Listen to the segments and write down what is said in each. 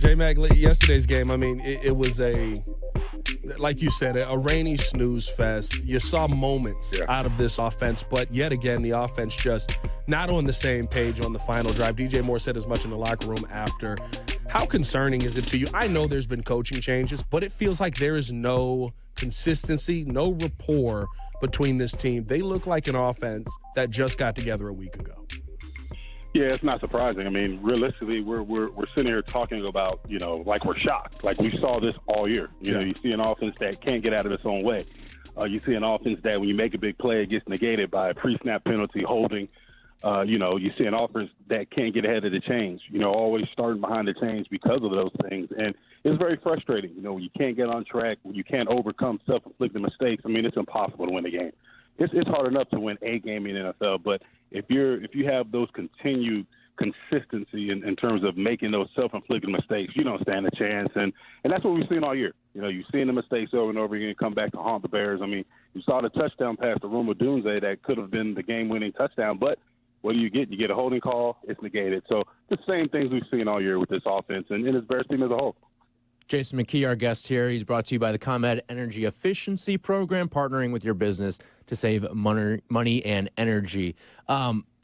J-Mac, yesterday's game, I mean, it was like you said, a rainy snooze fest. You saw moments out of this offense, but yet again, the offense just not on the same page on the final drive. DJ Moore said as much in the locker room after. How concerning is it to you? I know there's been coaching changes, but it feels like there is no consistency, no rapport between this team. They look like an offense that just got together a week ago. Yeah, it's not surprising. I mean, realistically, we're sitting here talking about, like we're shocked. Like we saw this all year. You see an offense that can't get out of its own way. You see an offense that when you make a big play, it gets negated by a pre-snap penalty, holding. You see an offense that can't get ahead of the chains, always starting behind the chains because of those things. And it's very frustrating, when you can't get on track, when you can't overcome self-inflicted mistakes. I mean, it's impossible to win a game. It's hard enough to win a game in the NFL, but if you have those continued consistency in terms of making those self-inflicted mistakes, you don't stand a chance. And that's what we've seen all year. You've seen the mistakes over and over again come back to haunt the Bears. I mean, you saw the touchdown pass to Roma Dunze that could have been the game-winning touchdown, but what do you get? You get a holding call, it's negated. So the same things we've seen all year with this offense and this Bears team as a whole. Jason McKie, our guest here. He's brought to you by the ComEd Energy Efficiency Program, partnering with your business to save money and energy.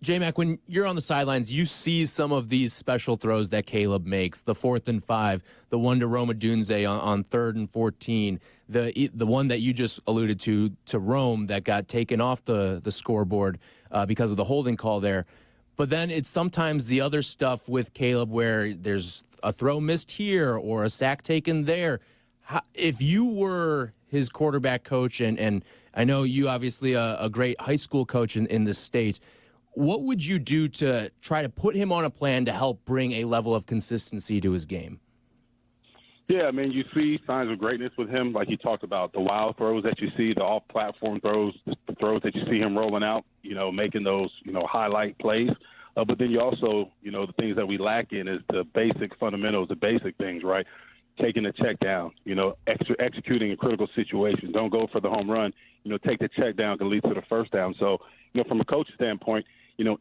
J-Mac, when you're on the sidelines, you see some of these special throws that Caleb makes, the 4th and 5, the one to Roma Dunze on 3rd and 14, the one that you just alluded to Rome that got taken off the scoreboard because of the holding call there. But then it's sometimes the other stuff with Caleb where there's a throw missed here or a sack taken there. If you were his quarterback coach, and I know you obviously a great high school coach in this state, what would you do to try to put him on a plan to help bring a level of consistency to his game? Yeah, I mean, you see signs of greatness with him, like he talked about, the wild throws that you see, the off-platform throws, the throws that you see him rolling out, making those, highlight plays. But then you also, the things that we lack in is the basic fundamentals, the basic things, right? Taking the check down, executing in critical situations. Don't go for the home run. Take the check down can lead to the first down. So, from a coach standpoint,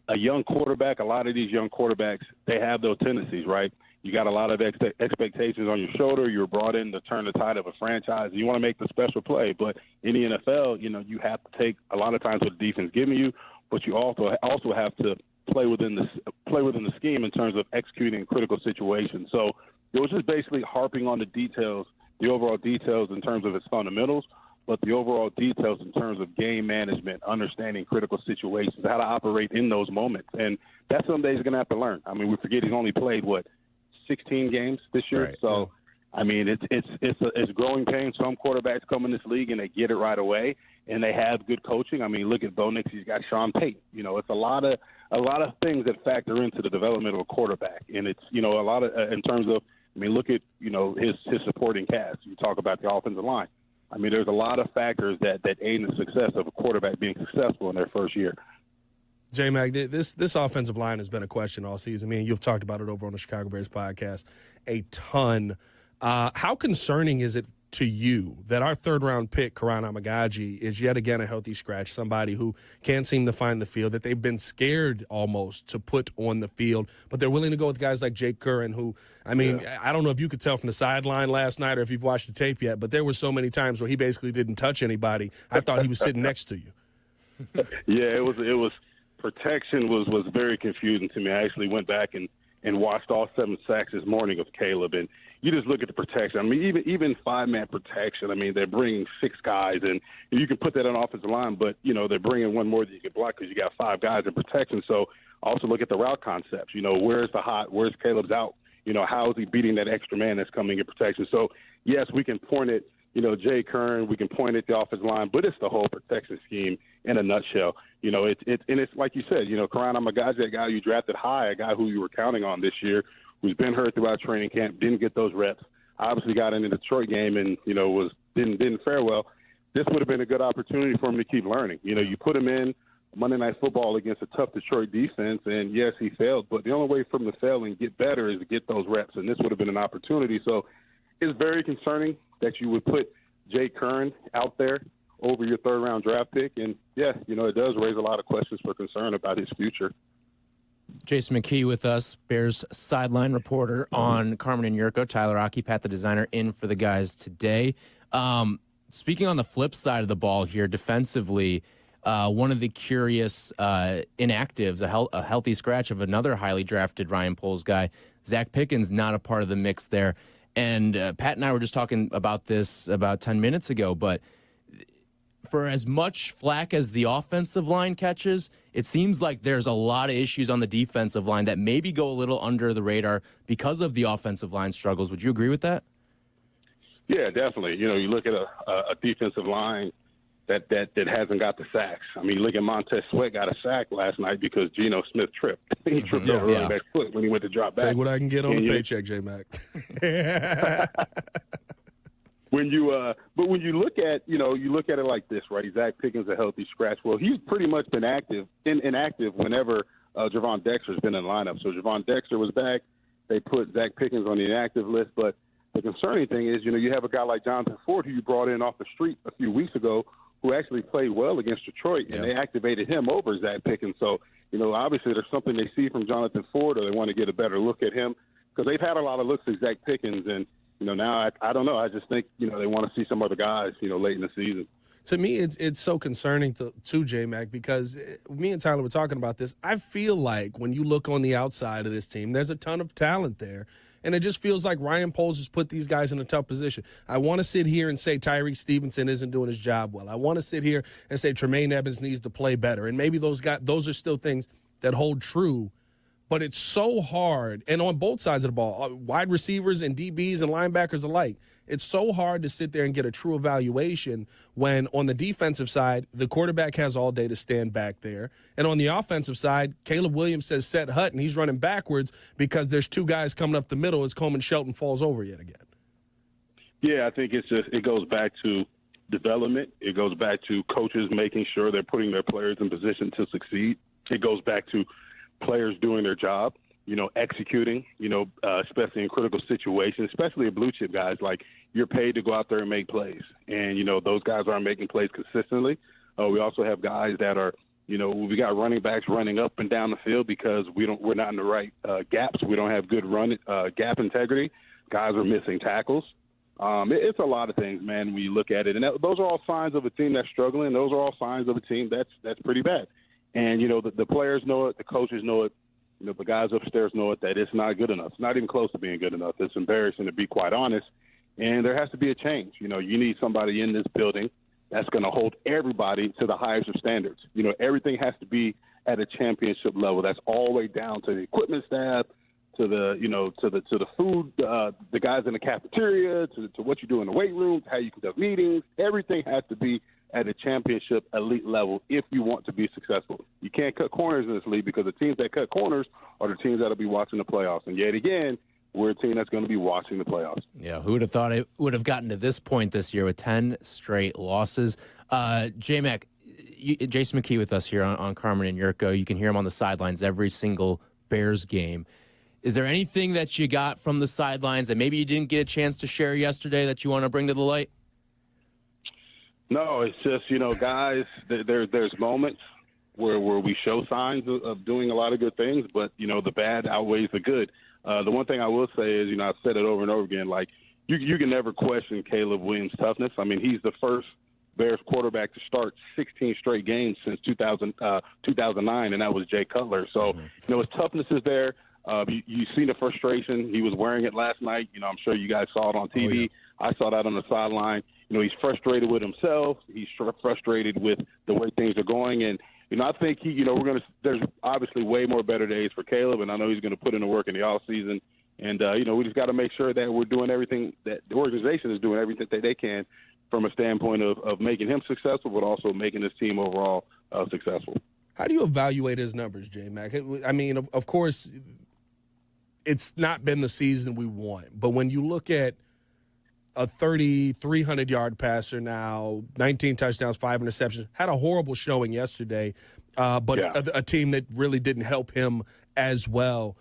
a young quarterback, a lot of these young quarterbacks, they have those tendencies, right? You got a lot of expectations on your shoulder. You're brought in to turn the tide of a franchise. You want to make the special play. But in the NFL, you have to take a lot of times what the defense giving you, but you also have to play within the scheme in terms of executing in critical situations. So it was just basically harping on the details, the overall details in terms of its fundamentals, but the overall details in terms of game management, understanding critical situations, how to operate in those moments. And that's something he's going to have to learn. I mean, we forget he's only played, 16 games this year. Right. So, I mean, it's growing pain. Some quarterbacks come in this league and they get it right away, and they have good coaching. I mean, look at Bo Nix. He's got Sean Payton. It's a lot of things that factor into the development of a quarterback. And it's, a lot of in terms of, I mean, look at, his supporting cast. You talk about the offensive line. I mean, there's a lot of factors that aid in the success of a quarterback being successful in their first year. J-Mac, this offensive line has been a question all season. I mean, you've talked about it over on the Chicago Bears podcast a ton. How concerning is it to you that our third-round pick, Karan Amagaji, is yet again a healthy scratch, somebody who can't seem to find the field, that they've been scared almost to put on the field, but they're willing to go with guys like Jake Curran, who, I mean, I don't know if you could tell from the sideline last night or if you've watched the tape yet, but there were so many times where he basically didn't touch anybody. I thought he was sitting next to you. Yeah, it was protection was very confusing to me. I actually went back and watched all 7 sacks this morning of Caleb, and you just look at the protection. I mean, even 5-man protection, I mean, they're bringing 6 guys, and you can put that on offensive line, but, they're bringing one more that you can block because you got 5 guys in protection. So also look at the route concepts. Where's the hot? Where's Caleb's out? How is he beating that extra man that's coming in protection? So, yes, we can point at, Jay Kern, we can point at the offensive line, but it's the whole protection scheme in a nutshell. It's like you said, Karan Amagaji, that guy you drafted high, a guy who you were counting on this year, who's been hurt throughout training camp, didn't get those reps, obviously got in the Detroit game and, didn't fare well. This would have been a good opportunity for him to keep learning. You put him in Monday Night Football against a tough Detroit defense, and yes, he failed, but the only way for him to fail and get better is to get those reps, and this would have been an opportunity. So it's very concerning that you would put Jay Curran out there over your third-round draft pick, and, it does raise a lot of questions for concern about his future. Jason McKie with us, Bears sideline reporter on Carmen and Yurko. Tyler Aki, Pat the designer, in for the guys today. Speaking on the flip side of the ball here, defensively, one of the curious inactives, a healthy scratch of another highly drafted Ryan Poles guy, Zach Pickens, not a part of the mix there. And Pat and I were just talking about this about 10 minutes ago, but for as much flack as the offensive line catches, it seems like there's a lot of issues on the defensive line that maybe go a little under the radar because of the offensive line struggles. Would you agree with that? Yeah, definitely. You look at a defensive line that hasn't got the sacks. I mean, look at Montez Sweat got a sack last night because Geno Smith tripped. He tripped over running back foot when he went to drop back. Take what I can get on the paycheck, J-Mac. When you look at it like this, right? Zach Pickens a healthy scratch. Well, he's pretty much been inactive whenever Javon Dexter's been in the lineup. So Javon Dexter was back. They put Zach Pickens on the inactive list. But the concerning thing is, you have a guy like Jonathan Ford who you brought in off the street a few weeks ago who actually played well against Detroit, and they activated him over Zach Pickens. So, obviously there's something they see from Jonathan Ford, or they want to get a better look at him because they've had a lot of looks at Zach Pickens, and now I don't know. I just think they want to see some other guys late in the season. To me, it's so concerning to J-Mac because me and Tyler were talking about this. I feel like when you look on the outside of this team, there's a ton of talent there. And it just feels like Ryan Poles has put these guys in a tough position. I want to sit here and say Tyreek Stevenson isn't doing his job well. I want to sit here and say Tremaine Evans needs to play better. And maybe those are still things that hold true. But it's so hard, and on both sides of the ball, wide receivers and DBs and linebackers alike, it's so hard to sit there and get a true evaluation when on the defensive side, the quarterback has all day to stand back there. And on the offensive side, Caleb Williams says set Hut, and he's running backwards because there's two guys coming up the middle as Coleman Shelton falls over yet again. Yeah, I think it goes back to development. It goes back to coaches making sure they're putting their players in position to succeed. It goes back to players doing their job, executing, especially in critical situations, especially blue chip guys. Like, you're paid to go out there and make plays. And, those guys aren't making plays consistently. We also have guys that are, we got running backs running up and down the field because we're not in the right gaps. We don't have good gap integrity. Guys are missing tackles. It's a lot of things, man, when you look at it. And those are all signs of a team that's struggling. Those are all signs of a team that's pretty bad. And, the players know it, the coaches know it, the guys upstairs know it, that it's not good enough. It's not even close to being good enough. It's embarrassing, to be quite honest. And there has to be a change. You need somebody in this building that's going to hold everybody to the highest of standards. Everything has to be at a championship level. That's all the way down to the equipment staff, to the, to the food, the guys in the cafeteria, to what you do in the weight room, how you conduct meetings. Everything has to be at a championship elite level if you want to be successful. You can't cut corners in this league because the teams that cut corners are the teams that will be watching the playoffs. And yet again, we're a team that's going to be watching the playoffs. Yeah, who would have thought it would have gotten to this point this year with 10 straight losses? J-Mac, Jason McKie with us here on Carmen and Yurko. You can hear him on the sidelines every single Bears game. Is there anything that you got from the sidelines that maybe you didn't get a chance to share yesterday that you want to bring to the light? No, it's just, guys, there's moments where we show signs of doing a lot of good things, but, the bad outweighs the good. The one thing I will say is, I've said it over and over again, like, you can never question Caleb Williams' toughness. I mean, he's the first Bears quarterback to start 16 straight games since 2009, and that was Jay Cutler. So, his toughness is there. You see the frustration. He was wearing it last night. I'm sure you guys saw it on TV. Oh, yeah. I saw that on the sideline. He's frustrated with himself. He's frustrated with the way things are going. And, I think there's obviously way more better days for Caleb, and I know he's going to put in the work in the offseason. And, we just got to make sure that we're doing everything, that the organization is doing everything that they can from a standpoint of making him successful, but also making this team overall successful. How do you evaluate his numbers, J-Mac? I mean, of course, it's not been the season we want. But when you look at a 3,300-yard passer now, 19 touchdowns, 5 interceptions, had a horrible showing yesterday, but a team that really didn't help him as well.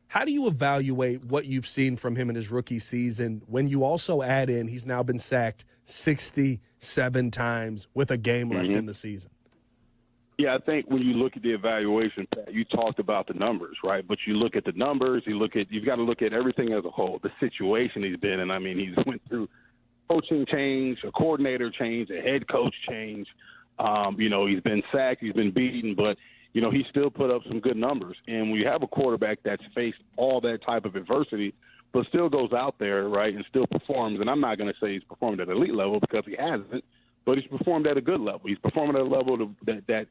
How do you evaluate what you've seen from him in his rookie season when you also add in he's now been sacked 67 times with a game left in the season? Yeah, I think when you look at the evaluation, Pat, you talked about the numbers, right? But you look at the numbers, you've got to look at everything as a whole, the situation he's been in. I mean, he's went through coaching change, a coordinator change, a head coach change. He's been sacked, he's been beaten, but he still put up some good numbers. And when you have a quarterback that's faced all that type of adversity, but still goes out there, right, and still performs. And I'm not going to say he's performed at elite level because he hasn't, but he's performed at a good level. He's performing at a level that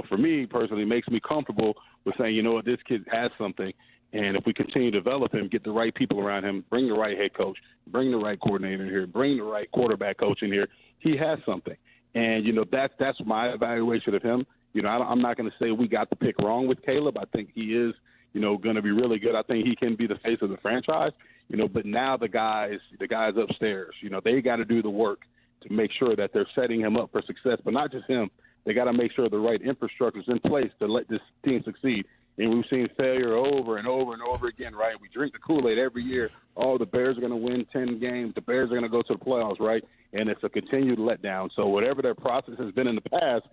for me personally, makes me comfortable with saying, this kid has something. And if we continue to develop him, get the right people around him, bring the right head coach, bring the right coordinator in here, bring the right quarterback coach in here, he has something. And, that's my evaluation of him. I'm not going to say we got the pick wrong with Caleb. I think he is, going to be really good. I think he can be the face of the franchise, but now the guys upstairs, they got to do the work to make sure that they're setting him up for success, but not just him. They got to make sure the right infrastructure is in place to let this team succeed. And we've seen failure over and over and over again, right? We drink the Kool-Aid every year. Oh, the Bears are going to win 10 games. The Bears are going to go to the playoffs, right? And it's a continued letdown. So whatever their process has been in the past,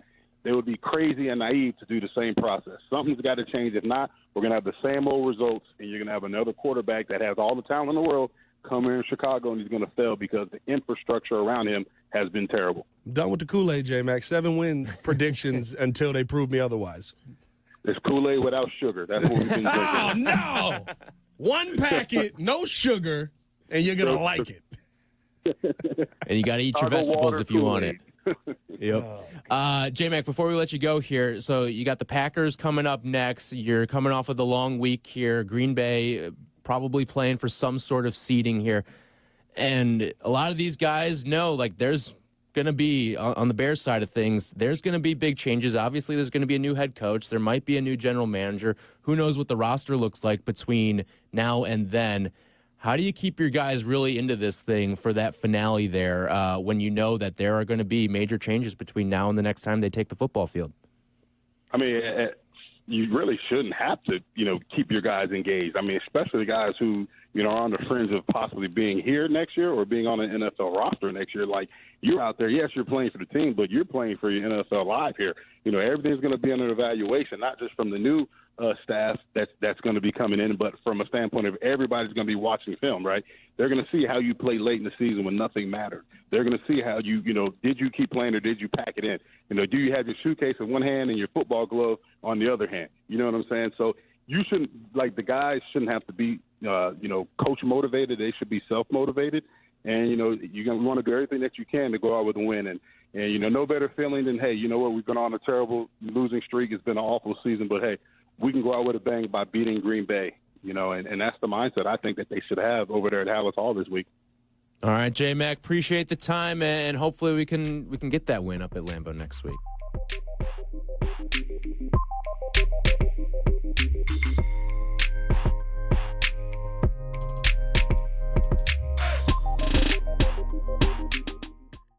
they would be crazy and naive to do the same process. Something's got to change. If not, we're going to have the same old results, and you're going to have another quarterback that has all the talent in the world come here in Chicago, and he's going to fail because the infrastructure around him has been terrible. Done with the Kool-Aid, J-Mac. 7-win predictions until they prove me otherwise. It's Kool-Aid without sugar. That's what we've been drinking. Oh, no! One packet, no sugar, and you're going to like it. And you got to eat your vegetables if you want it. Yep. J-Mac, before we let you go here, so you got the Packers coming up next. You're coming off of the long week here. Green Bay probably playing for some sort of seeding here. And a lot of these guys know, there's going to be, on the Bears side of things, there's going to be big changes. Obviously, there's going to be a new head coach. There might be a new general manager. Who knows what the roster looks like between now and then. How do you keep your guys really into this thing for that finale there when you know that there are going to be major changes between now and the next time they take the football field? I mean, you really shouldn't have to, keep your guys engaged. I mean, especially the guys who, are on the fringe of possibly being here next year or being on an NFL roster next year. Like, you're out there, yes, you're playing for the team, but you're playing for your NFL life here. Everything's going to be under evaluation, not just from the new staff that's going to be coming in, but from a standpoint of everybody's going to be watching film, right? They're going to see how you play late in the season when nothing mattered. They're going to see how you, did you keep playing or did you pack it in? Do you have your suitcase in one hand and your football glove on the other hand? You know what I'm saying? So you shouldn't, the guys shouldn't have to be, coach motivated. They should be self-motivated. And, you want to do everything that you can to go out with a win. And no better feeling than, hey, you know what, we've been on a terrible losing streak. It's been an awful season, but, hey, we can go out with a bang by beating Green Bay, and that's the mindset I think that they should have over there at Hallis Hall this week. All right, J-Mac, appreciate the time, and hopefully we can get that win up at Lambeau next week.